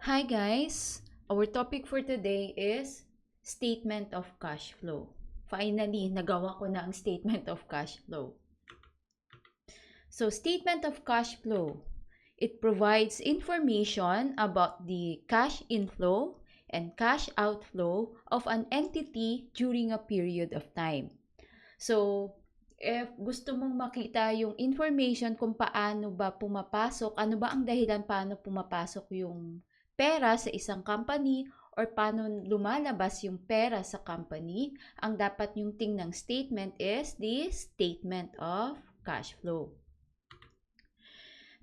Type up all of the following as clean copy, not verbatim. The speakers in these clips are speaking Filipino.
Hi guys! Our topic for today is statement of cash flow. Finally, nagawa ko na ang statement of cash flow. So, statement of cash flow. It provides information about the cash inflow and cash outflow of an entity during a period of time. So, if gusto mong makita yung information kung paano ba pumapasok, ano ba ang dahilan paano pumapasok yung pera sa isang company or paano lumalabas yung pera sa company, ang dapat yung tingnang statement is the statement of cash flow.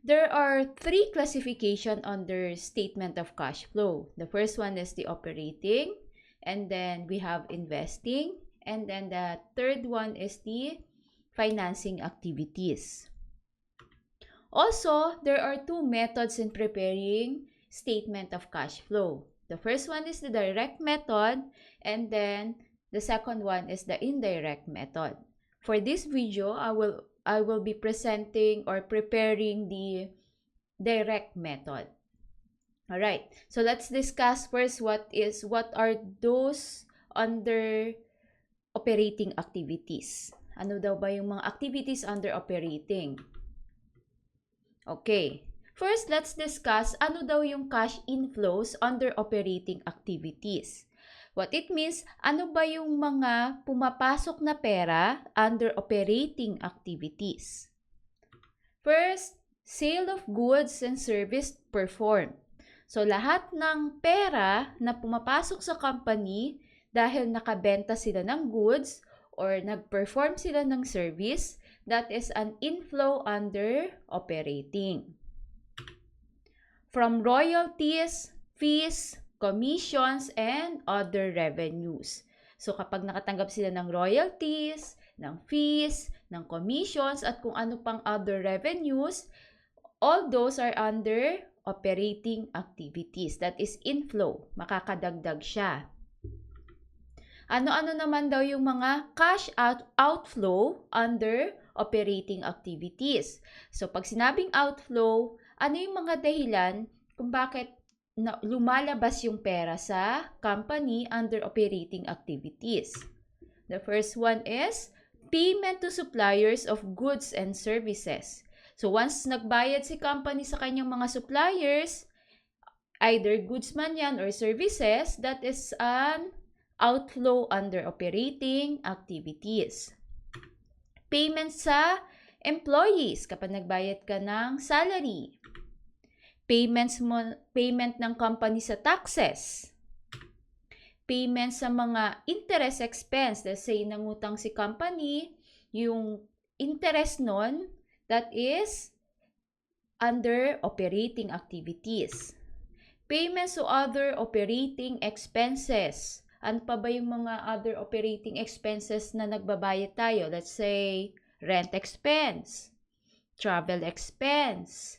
There are three classifications under statement of cash flow. The first one is the operating, and then we have investing, and then the third one is the financing activities. Also, there are two methods in preparing statement of cash flow. The first one is the direct method, and then the second one is the indirect method. For this video, I will be presenting or preparing the direct method. All right. So let's discuss first what are those under operating activities. Ano daw ba yung mga activities under operating? Okay. First, let's discuss ano daw yung cash inflows under operating activities. What it means, ano ba yung mga pumapasok na pera under operating activities? First, sale of goods and service performed. So, lahat ng pera na pumapasok sa company dahil nakabenta sila ng goods or nag-perform sila ng service, that is an inflow under operating. From royalties, fees, commissions, and other revenues. So, kapag nakatanggap sila ng royalties, ng fees, ng commissions, at kung ano pang other revenues, all those are under operating activities. That is inflow. Makakadagdag siya. Ano-ano naman daw yung mga cash outflow under operating activities? So, pag sinabing outflow, ano yung mga dahilan kung bakit lumalabas yung pera sa company under operating activities? The first one is payment to suppliers of goods and services. So, once nagbayad si company sa kanyang mga suppliers, either goods man yan or services, that is an outflow under operating activities. Payment sa employees, kapag nagbayad ka ng salary. Payment ng company sa taxes. Payment sa mga interest expense. Let's say, nangutang si company, yung interest nun, that is under operating activities. Payments to other operating expenses. Ano pa ba yung mga other operating expenses na nagbabayad tayo? Let's say, rent expense, travel expense,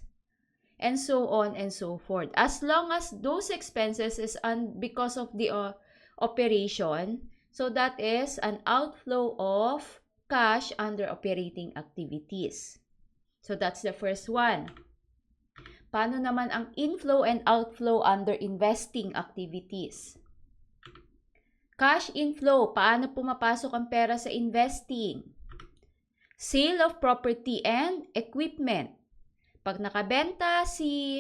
and so on and so forth. As long as those expenses is because of the operation, so that is an outflow of cash under operating activities. So that's the first one. Paano naman ang inflow and outflow under investing activities? Cash inflow, paano pumapasok ang pera sa investing? Sale of property and equipment. Pag nakabenta si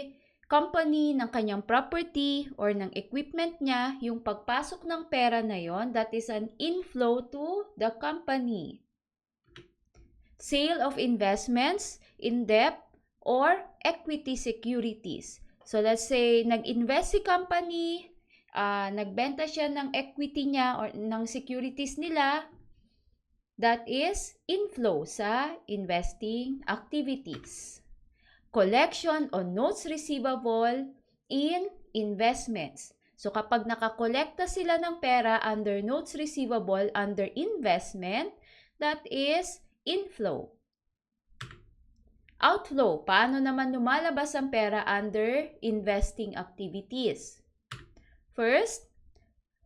company ng kanyang property or ng equipment niya, yung pagpasok ng pera na yon, that is an inflow to the company. Sale of investments in debt or equity securities. So let's say, nag-invest si company, nagbenta siya ng equity niya or ng securities nila, that is inflow sa investing activities. Collection on notes receivable in investments. So kapag nakakolekta sila ng pera under notes receivable under investment, that is inflow. Outflow, paano naman lumalabas ang pera under investing activities? First,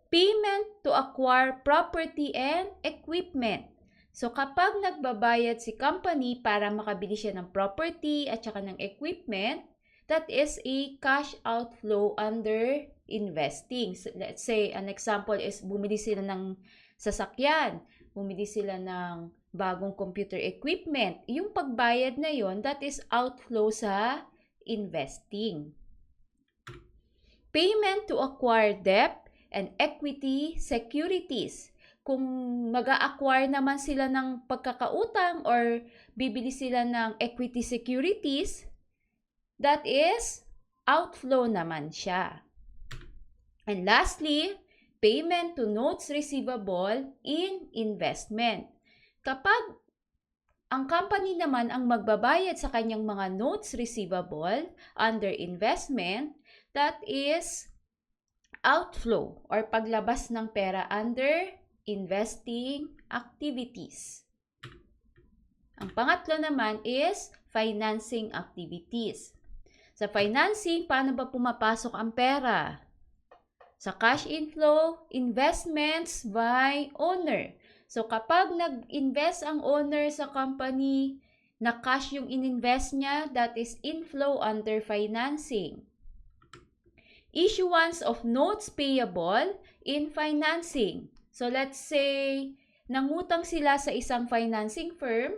payment to acquire property and equipment. So kapag nagbabayad si company para makabili siya ng property at saka ng equipment, that is a cash outflow under investing. So, let's say, an example is bumili sila ng sasakyan, bumili sila ng bagong computer equipment. Yung pagbayad na yon, that is outflow sa investing. Payment to acquire debt and equity securities. Kung mag-a-acquire naman sila ng pagkakautang or bibili sila ng equity securities, that is outflow naman siya. And lastly, payment to notes receivable in investment. Kapag ang company naman ang magbabayad sa kanyang mga notes receivable under investment, that is outflow or paglabas ng pera under investing activities. Ang pangatlo naman is financing activities. Sa financing, paano ba pumapasok ang pera? Sa cash inflow, investments by owner. So kapag nag-invest ang owner sa company, na cash yung ininvest niya, that is inflow under financing. Issuance of notes payable in financing. So let's say, nangutang sila sa isang financing firm.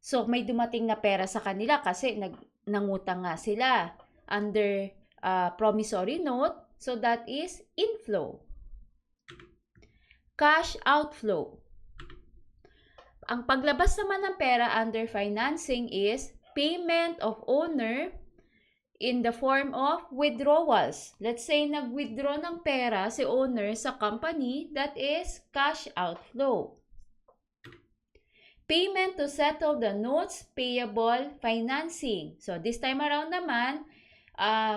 So may dumating na pera sa kanila kasi nangutang nga sila under promissory note. So that is inflow. Cash outflow. Ang paglabas naman ng pera under financing is payment of owner in the form of withdrawals. Let's say nag-withdraw ng pera si owner sa company, that is cash outflow. Payment to settle the notes payable financing. So this time around naman,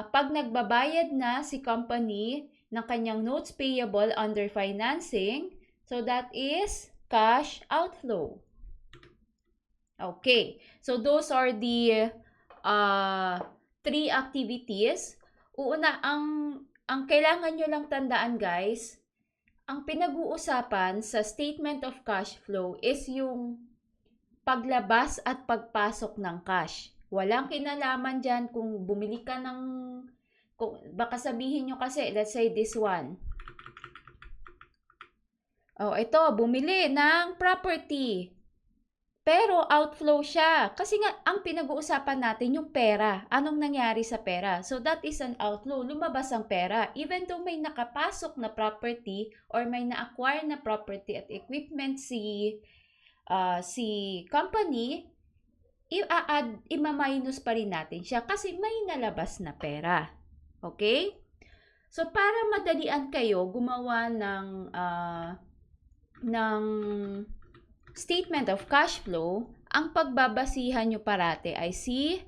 pag nagbabayad na si company ng kanyang notes payable under financing, so that is cash outflow. Okay, so those are the 3 activities. Una, ang kailangan nyo lang tandaan guys, ang pinag-uusapan sa statement of cash flow is yung paglabas at pagpasok ng cash. Walang kinalaman dyan kung bumili ka ng, baka sabihin nyo kasi, let's say this one. Oh, ito, bumili ng property. Pero outflow siya. Kasi nga, ang pinag-uusapan natin yung pera. Anong nangyari sa pera? So, that is an outflow. Lumabas ang pera. Even though may nakapasok na property or may na-acquire na property at equipment si company, i-minus pa rin natin siya kasi may nalabas na pera. Okay? So, para madalian kayo gumawa ng statement of cash flow, ang pagbabasihan nyo parate ay si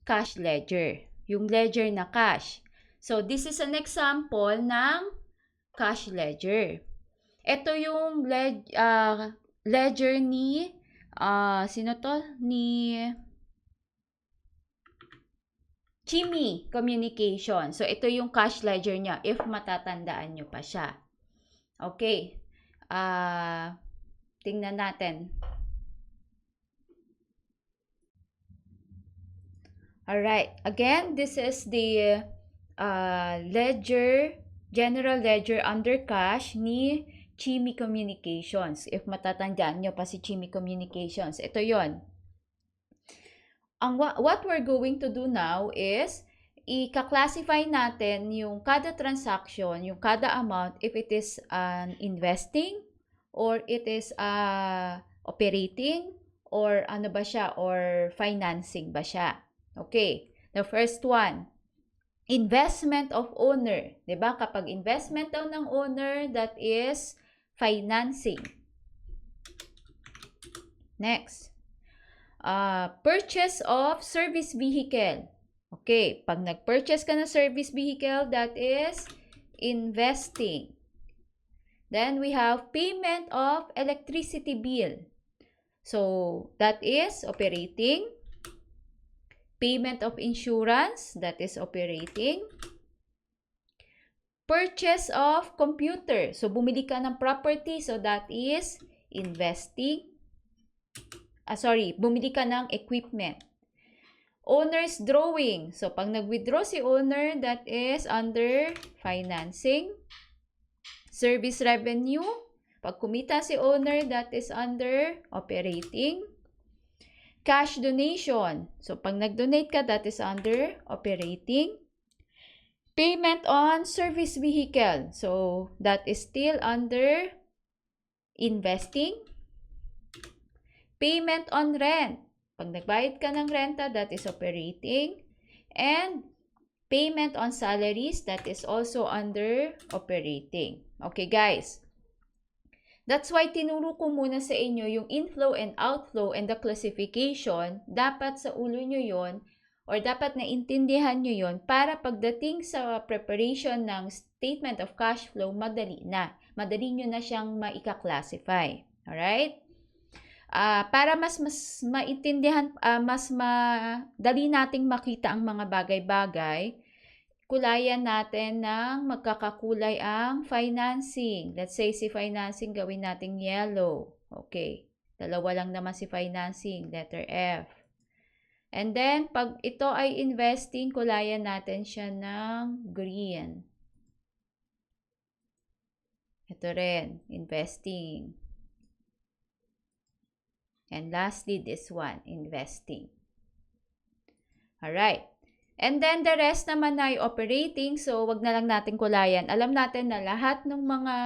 cash ledger. Yung ledger na cash. So, this is an example ng cash ledger. Ito yung ledger ni, sino to? Ni Jimmy Communication. So, ito yung cash ledger niya, if matatandaan nyo pa siya. Okay. Tingnan natin. Alright. Again, this is the ledger, general ledger under cash ni Jimmy Communications. If matatandaan nyo pa si Jimmy Communications. Ito yon. What we're going to do now is i-classify natin yung kada transaction, yung kada amount, if it is an investing, or it is operating, or ano ba siya, or financing ba siya. Okay, the first one, investment of owner. Diba? Kapag investment daw ng owner, that is financing. Next, purchase of service vehicle. Okay, pag nag-purchase ka ng service vehicle, that is investing. Then we have payment of electricity bill. So, that is operating. Payment of insurance, that is operating. Purchase of computer. So, bumili ka ng property, so that is investing. Bumili ka ng equipment. Owner's drawing. So, pag nag-withdraw si owner, that is under financing. Service revenue. Pag kumita si owner, that is under operating. Cash donation. So, pag nag-donate ka, that is under operating. Payment on service vehicle. So, that is still under investing. Payment on rent. Pag nagbayad ka ng renta, that is operating. And payment on salaries, that is also under operating. Okay, guys. That's why tinuro ko muna sa inyo yung inflow and outflow and the classification. Dapat sa ulo nyo yon or dapat naintindihan nyo yon para pagdating sa preparation ng statement of cash flow, madali na. Madali nyo na siyang maika-classify. Alright? Para mas maintindihan, mas madali nating makita ang mga bagay-bagay, kulayan natin ng magkakakulay ang financing. Let's say si financing gawin nating yellow. Okay. Dalawa lang naman si financing, letter F. And then, pag ito ay investing, kulayan natin siya ng green. Ito rin, investing. And lastly, this one, investing. Alright. And then, the rest naman ay operating. So, wag na lang natin kulayan. Alam natin na lahat ng mga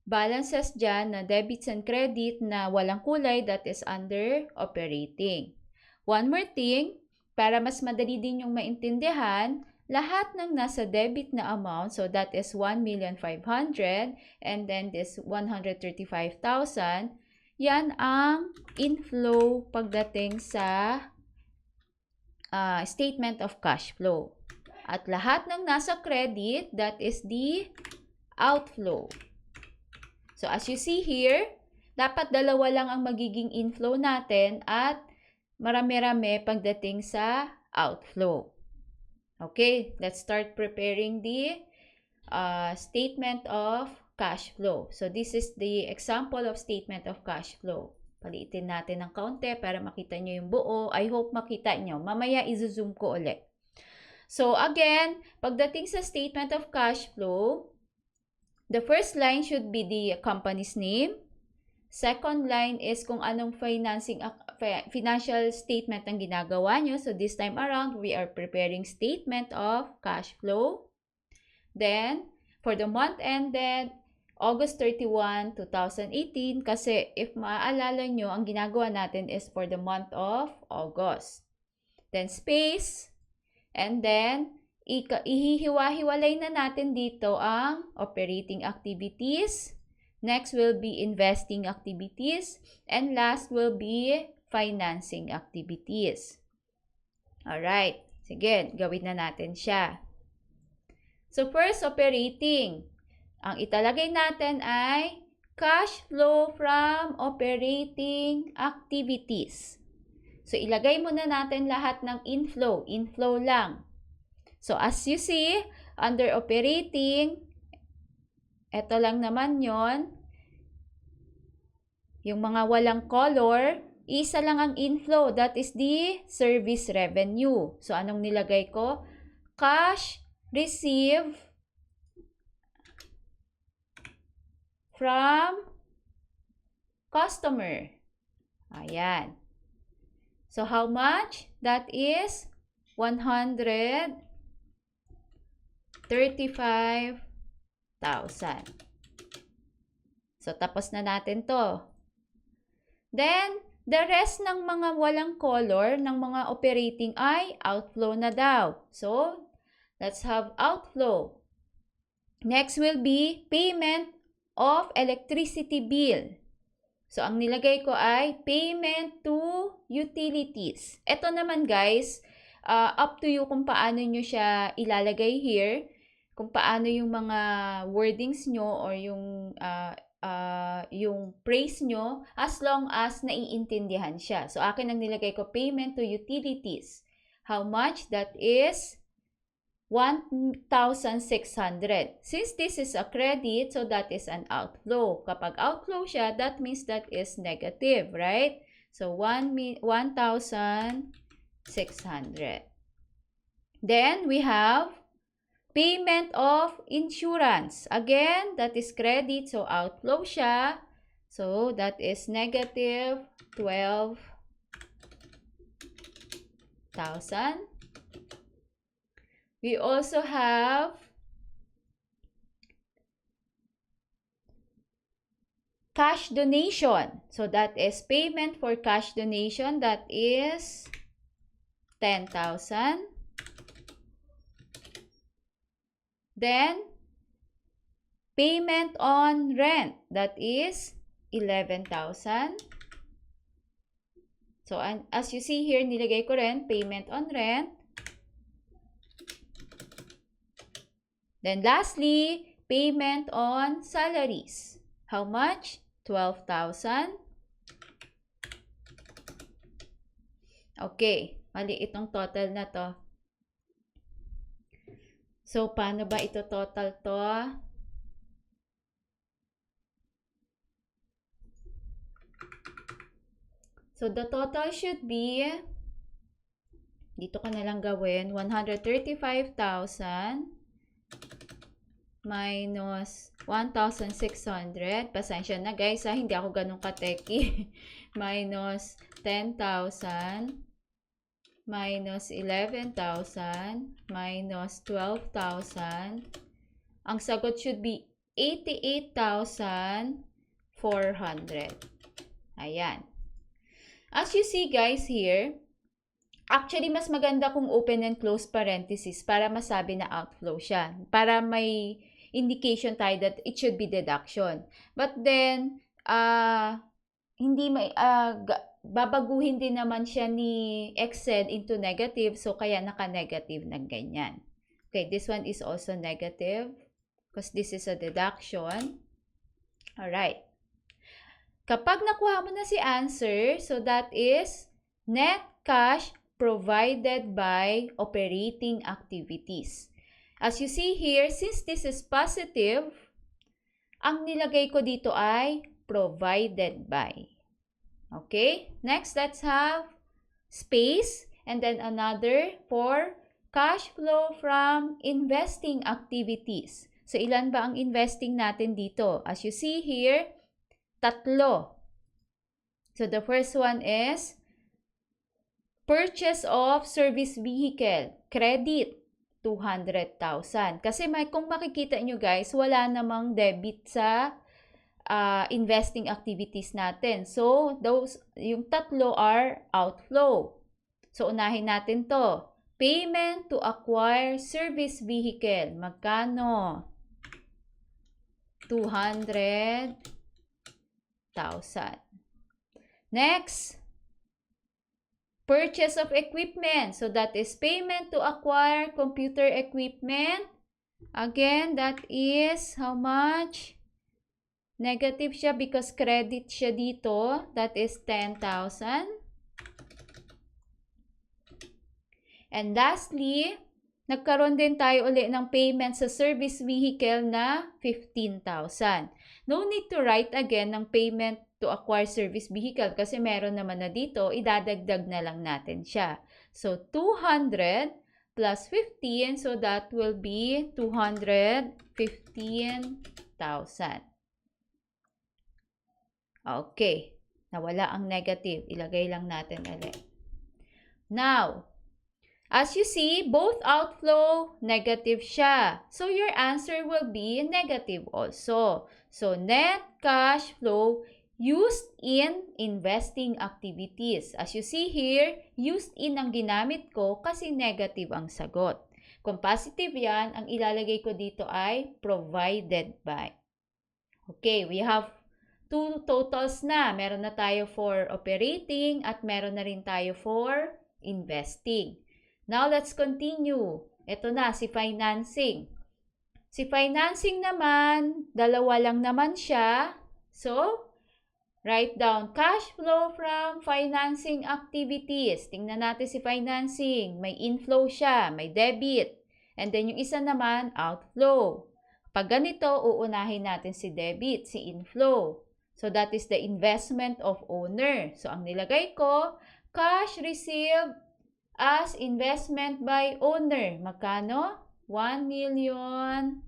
balances dyan na debits and credit na walang kulay, that is under operating. One more thing, para mas madali din yung maintindihan, lahat ng nasa debit na amount, so that is 1,500,000 and then this 135,000, yan ang inflow pagdating sa statement of cash flow. At lahat ng nasa credit, that is the outflow. So, as you see here, dapat dalawa lang ang magiging inflow natin at marami-rami pagdating sa outflow. Okay, let's start preparing the statement of cash flow. So, this is the example of statement of cash flow. Paliitin natin ng kaunti para makita nyo yung buo. I hope makita nyo. Mamaya i-zoom ko ulit. So, again, pagdating sa statement of cash flow, the first line should be the company's name. Second line is kung anong financial statement ang ginagawa nyo. So, this time around, we are preparing statement of cash flow. Then, for the month ended, August 31, 2018, kasi if maaalala nyo, ang ginagawa natin is for the month of August. Then space, and then ihihiwa-hiwalay na natin dito ang operating activities. Next will be investing activities, and last will be financing activities. Alright, sige, gawin na natin siya. So first, operating. Ang italagay natin ay cash flow from operating activities. So, ilagay muna natin lahat ng inflow. Inflow lang. So, as you see, under operating, ito lang naman yon. Yung mga walang color, isa lang ang inflow. That is the service revenue. So, anong nilagay ko? Cash received from customer. Ayan. So, how much? That is 135,000. So, tapos na natin to. Then, the rest ng mga walang color ng mga operating ay outflow na daw. So, let's have outflow. Next will be payment of electricity bill. So, ang nilagay ko ay payment to utilities. Ito naman guys, up to you kung paano nyo siya ilalagay here. Kung paano yung mga wordings nyo or yung phrase nyo as long as naiintindihan siya. So, akin ang nilagay ko payment to utilities. How much? That is 1,600. Since this is a credit, so that is an outflow. Kapag outflow siya, that means that is negative, right? So, 1,600. 600. Then, we have payment of insurance. Again, that is credit. So, outflow siya. So, that is negative 12,000. We also have cash donation. So, that is payment for cash donation. That is 10,000. Then, payment on rent. That is 11,000. So, as you see here, nilagay ko rin, payment on rent. Then, lastly, payment on salaries. How much? 12,000. Okay, mali itong total na to. So, paano ba ito total to? So, the total should be, dito ko na lang gawin, 135,000 minus 1,600. Pasensya na guys, hindi ako ganun kateki. Minus 10,000 minus 11,000 minus 12,000. Ang sagot should be 88,400. Ayan. As you see guys here, actually mas maganda kung open and close parenthesis para masabi na outflow siya. Para may indication tayo that it should be deduction. But then, hindi may, babaguhin din naman siya ni Excel into negative. So, kaya naka-negative ng ganyan. Okay, this one is also negative because this is a deduction. Alright. Kapag nakuha mo na si answer, so that is net cash provided by operating activities. As you see here, since this is positive, ang nilagay ko dito ay provided by. Okay? Next, let's have space and then another for cash flow from investing activities. So, ilan ba ang investing natin dito? As you see here, 3. So, the first one is purchase of service vehicle, credit, 200,000. Kasi kung makikita nyo guys, wala namang debit sa investing activities natin. So, yung 3 are outflow. So, unahin natin to. Payment to acquire service vehicle. Magkano? 200,000. Next, purchase of equipment. So, that is payment to acquire computer equipment. Again, that is how much? Negative siya because credit siya dito. That is 10,000. And lastly, nagkaroon din tayo uli ng payment sa service vehicle na 15,000. No need to write again ng payment to acquire service vehicle kasi meron naman na dito, idadagdag na lang natin siya. So, 200 plus 15, so that will be 215,000. Okay, nawala ang negative. Ilagay lang natin ulit. Now, as you see, both outflow, negative siya. So, your answer will be negative also. So, net cash flow used in investing activities. As you see here, used in ang ginamit ko kasi negative ang sagot. Kung positive yan, ang ilalagay ko dito ay provided by. Okay, we have 2 totals na. Meron na tayo for operating at meron na rin tayo for investing. Now, let's continue. Ito na, si financing. Si financing naman, dalawa lang naman siya. So, write down cash flow from financing activities. Tingnan natin si financing. May inflow siya, may debit. And then yung isa naman, outflow. Pag ganito, uunahin natin si debit, si inflow. So, that is the investment of owner. So, ang nilagay ko, cash received as investment by owner. Magkano? 1,500,000.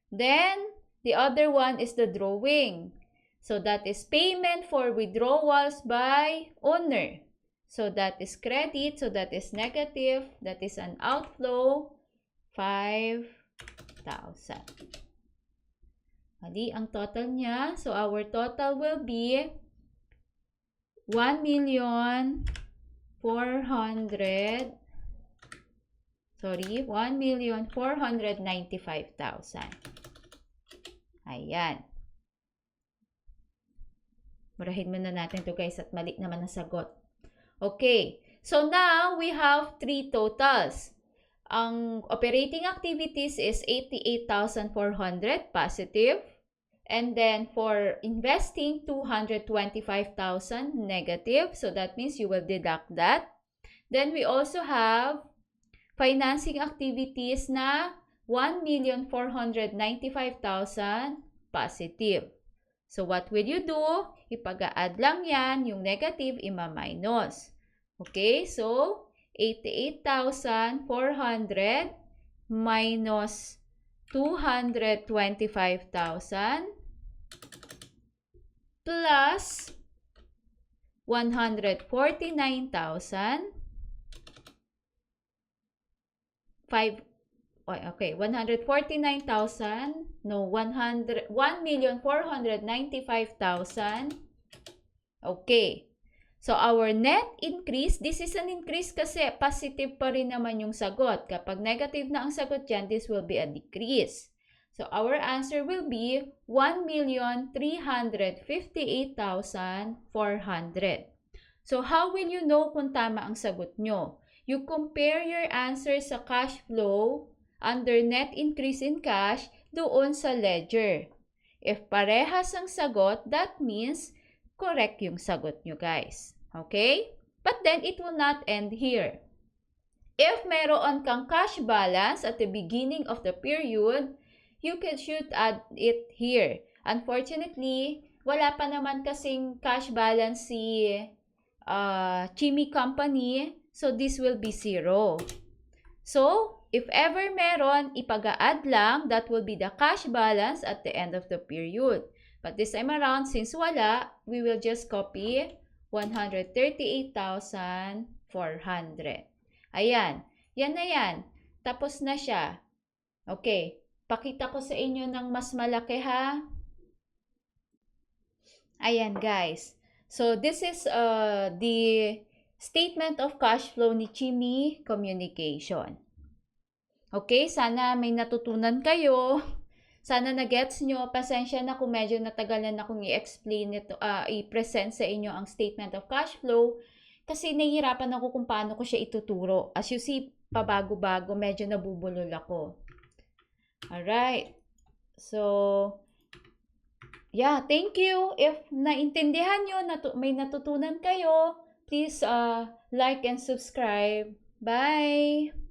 Then, the other one is the drawing. So, that is payment for withdrawals by owner. So, that is credit. So, that is negative. That is an outflow. 5,000. Mali ang total niya. So, our total will be 1,495,000. Ayan. Murahin muna natin ito guys at mali naman ang sagot. Okay. So now we have 3 totals. Ang operating activities is 88,400 positive. And then for investing, 225,000 negative. So that means you will deduct that. Then we also have financing activities na 1,495,000 positive. So what will you do? Ipag-a-add lang yan, yung negative ima-minus. Okay, so 88,400 minus 225,000 plus 149,000 1,495,000. Okay. So, our net increase, this is an increase kasi positive pa rin naman yung sagot. Kapag negative na ang sagot dyan, this will be a decrease. So, our answer will be 1,358,400. So, how will you know kung tama ang sagot nyo? You compare your answer sa cash flow under net increase in cash doon sa ledger. If parehas ang sagot, that means correct yung sagot nyo guys. Okay? But then, it will not end here. If meron kang cash balance at the beginning of the period, you should add it here. Unfortunately, wala pa naman kasing cash balance si Chimmy Company, so this will be 0. So, if ever meron, ipag-a-add lang, that will be the cash balance at the end of the period. But this time around, since wala, we will just copy 138,400. Ayan. Yan na yan. Tapos na siya. Okay. Pakita ko sa inyo ng mas malaki ha. Ayan guys. So, this is the statement of cash flow ni Chimmy Communication. Okay, sana may natutunan kayo. Sana na-gets nyo. Pasensya na kung medyo natagalan akong i-explain ito, i-present sa inyo ang statement of cash flow. Kasi nahihirapan ako kung paano ko siya ituturo. As you see, pabago-bago, medyo nabubulol ako. Alright. So, yeah, thank you. If naintindihan nyo, may natutunan kayo, please like and subscribe. Bye!